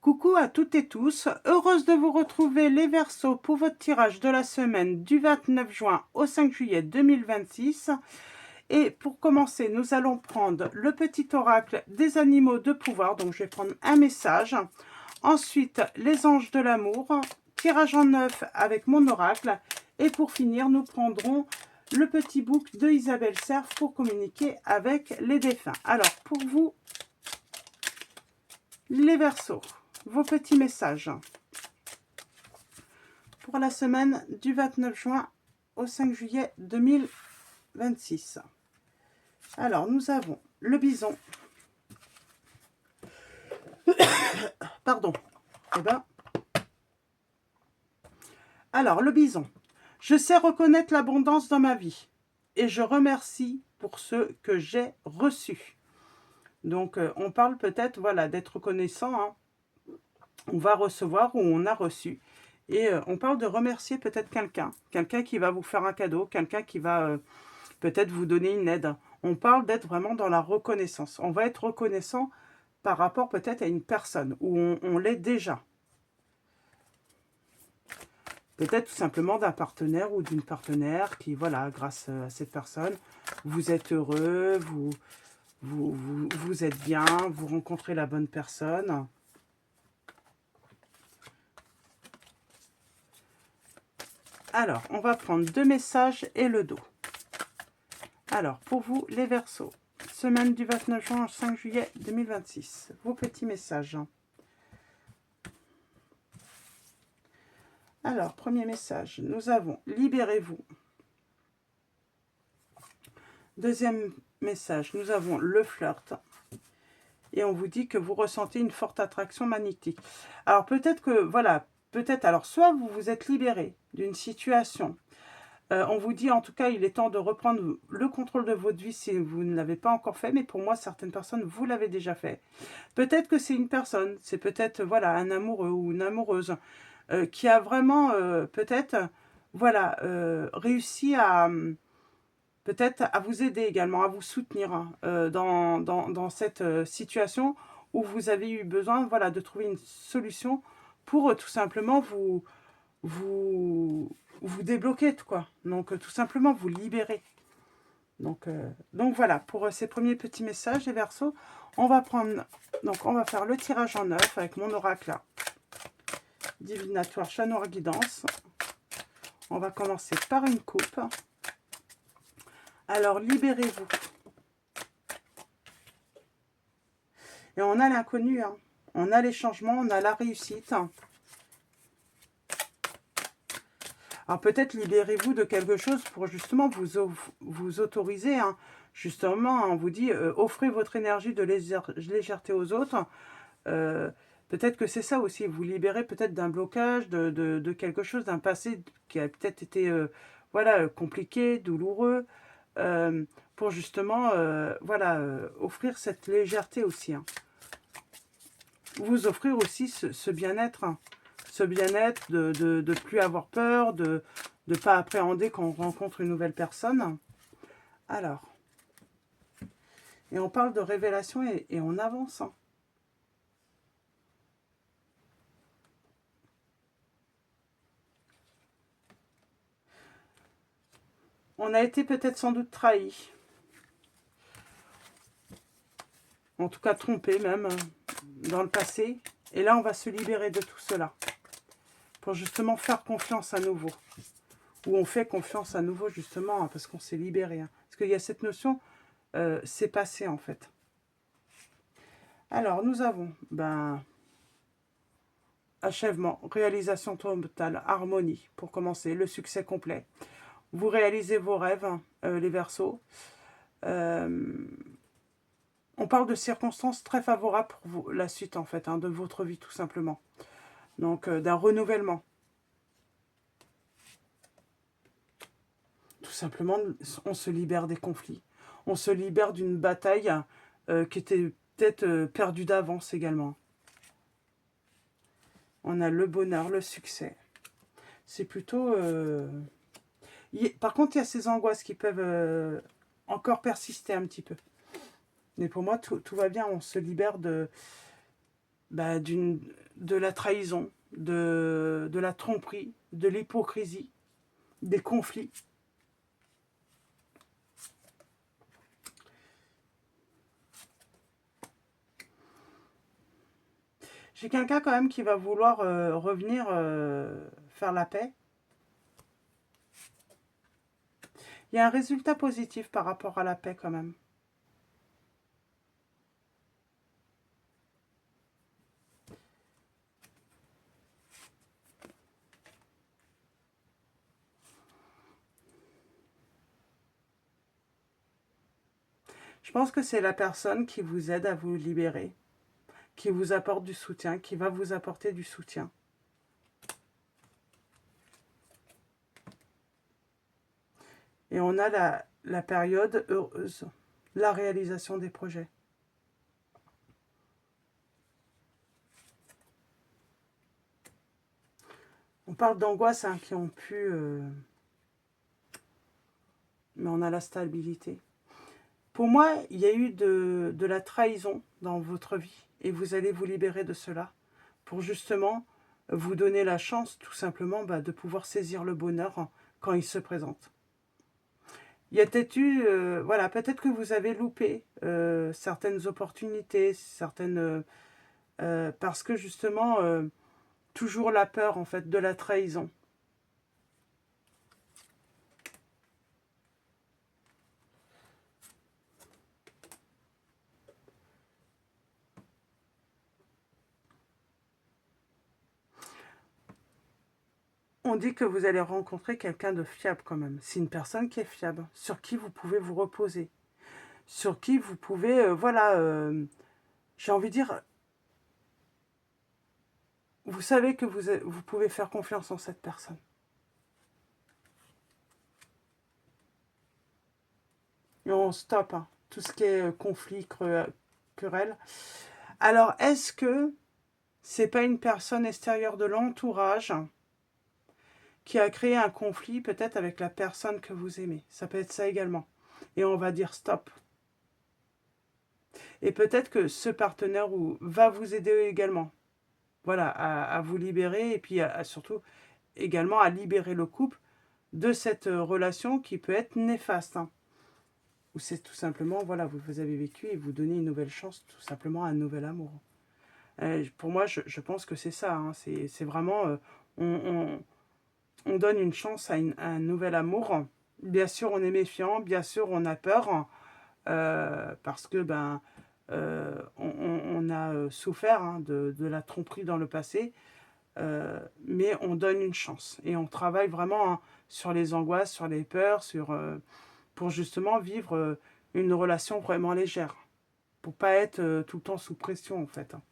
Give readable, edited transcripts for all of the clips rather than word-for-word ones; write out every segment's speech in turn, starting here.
Coucou à toutes et tous, heureuse de vous retrouver les Verseaux pour votre tirage de la semaine du 29 juin au 5 juillet 2026. Et pour commencer, nous allons prendre le petit oracle des animaux de pouvoir, donc je vais prendre un message. Ensuite, les anges de l'amour, tirage en 9 avec mon oracle. Et pour finir, nous prendrons le petit book de Isabelle Cerf pour communiquer avec les défunts. Alors, pour vous, les Verseaux, vos petits messages pour la semaine du 29 juin au 5 juillet 2026. Alors, nous avons le bison. Pardon. Eh ben. Alors, le bison. Je sais reconnaître l'abondance dans ma vie et je remercie pour ce que j'ai reçu. Donc, on parle peut-être, voilà, d'être reconnaissant. Hein. On va recevoir ou on a reçu. Et on parle de remercier peut-être quelqu'un qui va vous faire un cadeau, quelqu'un qui va peut-être vous donner une aide. On parle d'être vraiment dans la reconnaissance. On va être reconnaissant par rapport peut-être à une personne où on l'est déjà. Peut-être tout simplement d'un partenaire ou d'une partenaire qui, voilà, grâce à cette personne, vous êtes heureux, vous êtes bien, vous rencontrez la bonne personne. Alors, on va prendre 2 messages et le dos. Alors, pour vous, les Verseaux, semaine du 29 juin au 5 juillet 2026, vos petits messages. Alors, premier message, nous avons « Libérez-vous ». Deuxième message, nous avons « Le flirt ». Et on vous dit que vous ressentez une forte attraction magnétique. Alors, peut-être que, voilà, peut-être, alors, soit vous vous êtes libéré d'une situation. On vous dit, en tout cas, il est temps de reprendre le contrôle de votre vie si vous ne l'avez pas encore fait. Mais pour moi, certaines personnes, vous l'avez déjà fait. Peut-être que c'est une personne, c'est peut-être, voilà, un amoureux ou une amoureuse qui a vraiment, peut-être, voilà, réussi à... peut-être à vous aider également, à vous soutenir hein, dans cette situation où vous avez eu besoin voilà, de trouver une solution pour tout simplement vous débloquer, quoi. Donc, tout simplement vous libérer. Donc voilà, pour ces premiers petits messages, les Verseaux, on va prendre, donc on va faire le tirage en 9 avec mon oracle là. Divinatoire, chat noir guidance. On va commencer par une coupe. Alors, libérez-vous. Et on a l'inconnu, hein. On a les changements, on a la réussite. Alors, peut-être libérez-vous de quelque chose pour justement vous autoriser. Hein. Justement, on vous dit, offrez votre énergie de légèreté aux autres. Peut-être que c'est ça aussi. Vous libérez peut-être d'un blocage, de quelque chose, d'un passé qui a peut-être été voilà, compliqué, douloureux. Pour justement voilà, offrir cette légèreté aussi. Hein. Vous offrir aussi ce bien-être. Hein. Ce bien-être de ne plus avoir peur, de ne pas appréhender quand on rencontre une nouvelle personne. Alors, et on parle de révélation et on avance. Hein. On a été peut-être sans doute trahi. En tout cas trompé même dans le passé. Et là, on va se libérer de tout cela. Pour justement faire confiance à nouveau. Ou on fait confiance à nouveau justement parce qu'on s'est libéré. Hein. Parce qu'il y a cette notion, c'est passé en fait. Alors, nous avons achèvement, réalisation totale, harmonie, pour commencer, le succès complet. Vous réalisez vos rêves, les Verseaux. On parle de circonstances très favorables pour vous, la suite, en fait, hein, de votre vie, tout simplement. Donc, d'un renouvellement. Tout simplement, on se libère des conflits. On se libère d'une bataille qui était peut-être perdue d'avance également. On a le bonheur, le succès. C'est plutôt... Par contre, il y a ces angoisses qui peuvent encore persister un petit peu. Mais pour moi, tout va bien. On se libère bah, de la trahison, de la tromperie, de l'hypocrisie, des conflits. J'ai quelqu'un quand même qui va vouloir revenir faire la paix. Il y a un résultat positif par rapport à la paix quand même. Je pense que c'est la personne qui vous aide à vous libérer, qui vous apporte du soutien, qui va vous apporter du soutien. Et on a la période heureuse, la réalisation des projets. On parle d'angoisse hein, qui ont pu... mais on a la stabilité. Pour moi, il y a eu de la trahison dans votre vie et vous allez vous libérer de cela pour justement vous donner la chance tout simplement bah, de pouvoir saisir le bonheur quand il se présente. Il y a peut-être eu, voilà, peut-être que vous avez loupé certaines opportunités, certaines, parce que justement, toujours la peur en fait de la trahison. On dit que vous allez rencontrer quelqu'un de fiable quand même. C'est une personne qui est fiable, sur qui vous pouvez vous reposer, sur qui vous pouvez, voilà, j'ai envie de dire, vous savez que vous pouvez faire confiance en cette personne. Et on stoppe hein, tout ce qui est conflit, querelle. Alors, est-ce que c'est pas une personne extérieure de l'entourage qui a créé un conflit peut-être avec la personne que vous aimez? Ça peut être ça également. Et on va dire stop. Et peut-être que ce partenaire va vous aider également. Voilà, à vous libérer et puis surtout également à libérer le couple de cette relation qui peut être néfaste. Hein. Ou c'est tout simplement, voilà, vous avez vécu et vous donnez une nouvelle chance, tout simplement un nouvel amour. Pour moi, je pense que c'est ça. Hein. C'est vraiment, on donne une chance à un nouvel amour. Bien sûr, on est méfiant, bien sûr, on a peur, parce que ben, on a souffert hein, de la tromperie dans le passé, mais on donne une chance. Et on travaille vraiment hein, sur les angoisses, sur les peurs, pour justement vivre une relation vraiment légère, pour pas être tout le temps sous pression en fait. Hein.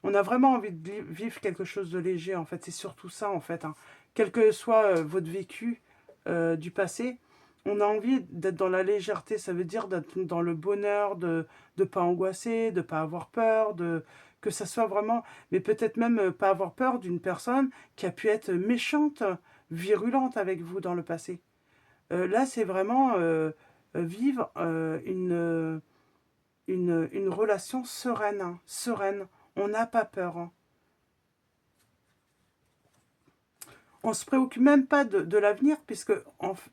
On a vraiment envie de vivre quelque chose de léger en fait, c'est surtout ça en fait. Hein. Quel que soit votre vécu du passé, on a envie d'être dans la légèreté, ça veut dire d'être dans le bonheur, de ne pas angoisser, de ne pas avoir peur, que ça soit vraiment, mais peut-être même pas avoir peur d'une personne qui a pu être méchante, virulente avec vous dans le passé. Là, c'est vraiment vivre une relation sereine. Hein, sereine. On n'a pas peur. Hein. On ne se préoccupe même pas de l'avenir, puisque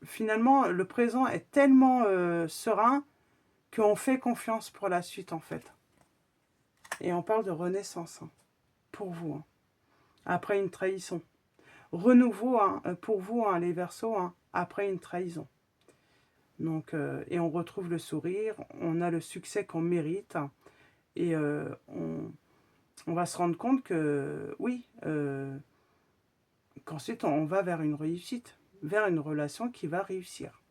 finalement, le présent est tellement serein qu'on fait confiance pour la suite, en fait. Et on parle de renaissance, hein, pour vous, hein, après une trahison. Renouveau, hein, pour vous, hein, les Verseaux, hein, après une trahison. Donc, et on retrouve le sourire, on a le succès qu'on mérite, et on va se rendre compte que, oui, qu'ensuite on va vers une réussite, vers une relation qui va réussir.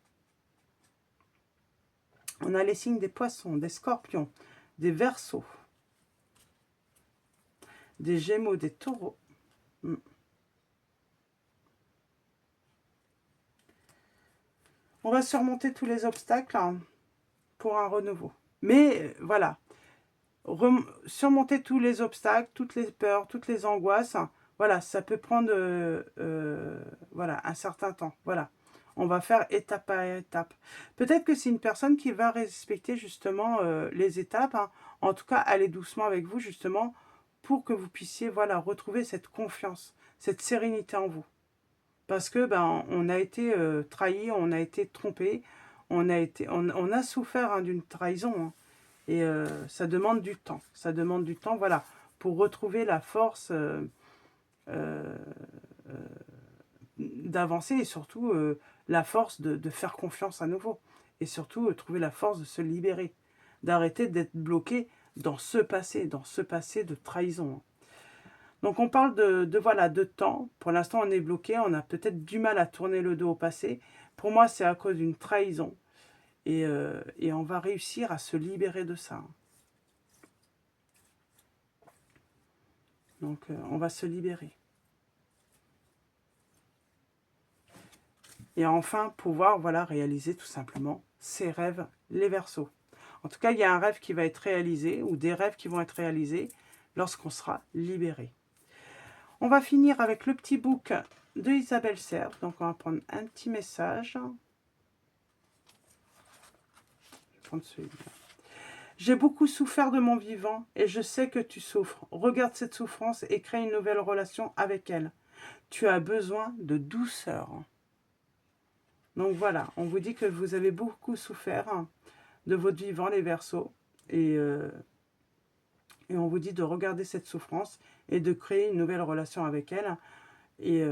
On a les signes des poissons, des scorpions, des verseaux, des gémeaux, des taureaux. On va surmonter tous les obstacles hein, pour un renouveau. Mais voilà, surmonter tous les obstacles, toutes les peurs, toutes les angoisses, voilà, ça peut prendre voilà, un certain temps. Voilà, on va faire étape par étape. Peut-être que c'est une personne qui va respecter justement les étapes, hein. En tout cas, aller doucement avec vous justement pour que vous puissiez, voilà, retrouver cette confiance, cette sérénité en vous. Parce que, ben, on a été trahi, on a été trompé, on a souffert hein, d'une trahison. Hein. Et ça demande du temps. Ça demande du temps, voilà, pour retrouver la force euh, d'avancer et surtout la force de faire confiance à nouveau. Et surtout trouver la force de se libérer, d'arrêter d'être bloqué dans ce passé de trahison. Donc on parle voilà, de temps. Pour l'instant, on est bloqué, on a peut-être du mal à tourner le dos au passé. Pour moi, c'est à cause d'une trahison. Et on va réussir à se libérer de ça. Donc on va se libérer. Et enfin, pouvoir voilà, réaliser tout simplement ses rêves, les Verseaux. En tout cas, il y a un rêve qui va être réalisé, ou des rêves qui vont être réalisés lorsqu'on sera libéré. On va finir avec le petit book de Isabelle Serre. Donc, on va prendre un petit message. Je vais prendre celui-là. J'ai beaucoup souffert de mon vivant et je sais que tu souffres. Regarde cette souffrance et crée une nouvelle relation avec elle. Tu as besoin de douceur. Donc voilà, on vous dit que vous avez beaucoup souffert de votre vivant, les Verseaux. Et on vous dit de regarder cette souffrance et de créer une nouvelle relation avec elle. Et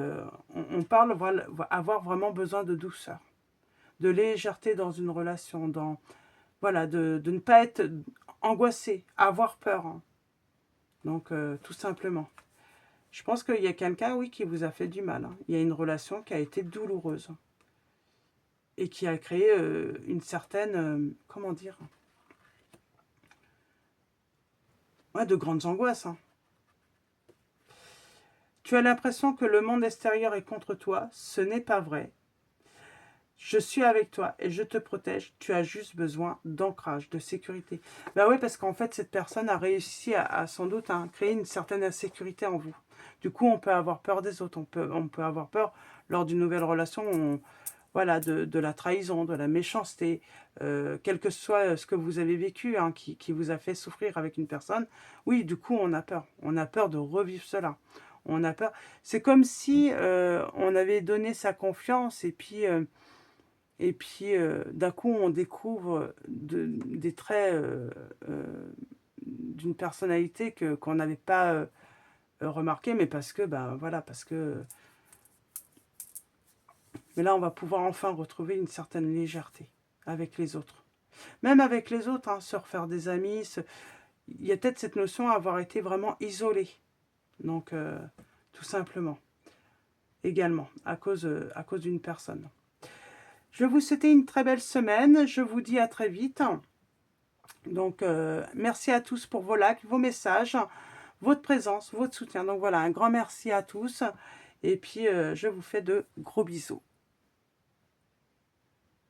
on parle, voilà, avoir vraiment besoin de douceur, de légèreté dans une relation, voilà, de ne pas être angoissé, avoir peur. Hein. Donc, tout simplement. Je pense qu'il y a quelqu'un, oui, qui vous a fait du mal. Hein. Il y a une relation qui a été douloureuse et qui a créé une certaine, comment dire, ouais, de grandes angoisses. Hein. Tu as l'impression que le monde extérieur est contre toi. Ce n'est pas vrai. Je suis avec toi et je te protège. Tu as juste besoin d'ancrage, de sécurité. Ben oui, parce qu'en fait, cette personne a réussi à sans doute à créer une certaine insécurité en vous. Du coup, on peut avoir peur des autres. On peut avoir peur lors d'une nouvelle relation. Voilà, de la trahison, de la méchanceté, quel que soit ce que vous avez vécu, hein, qui vous a fait souffrir avec une personne, oui, du coup, on a peur. On a peur de revivre cela. On a peur. C'est comme si on avait donné sa confiance et puis d'un coup, on découvre des traits d'une personnalité qu'on n'avait pas remarqué, mais parce que, ben voilà, parce que... Mais là, on va pouvoir enfin retrouver une certaine légèreté avec les autres. Même avec les autres, hein, se refaire des amis. Il y a peut-être cette notion d'avoir été vraiment isolé. Donc, tout simplement. Également, à cause d'une personne. Je vais vous souhaiter une très belle semaine. Je vous dis à très vite. Donc, merci à tous pour vos likes, vos messages, votre présence, votre soutien. Donc voilà, un grand merci à tous. Et puis, je vous fais de gros bisous.